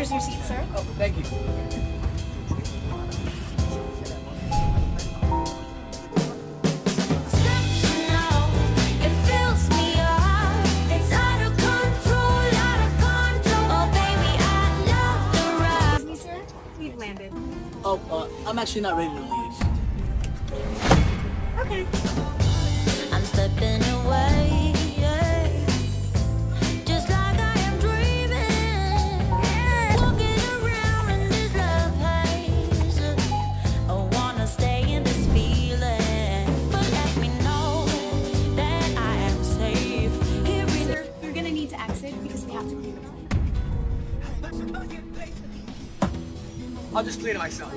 Here's your seat, sir. Oh, thank you. It fills me up. It's out of control, out of control. Oh, baby, I love the ride. Excuse me, sir. We've landed. Oh, I'm actually not ready to leave. Okay. I'm slipping away, yeah. Just like I am dreaming. Walking around in this love haze. I wanna stay in this feeling, but let me know that I am safe here in Sir, you're gonna need to exit because we have to clear the plane. I'll just clean it myself.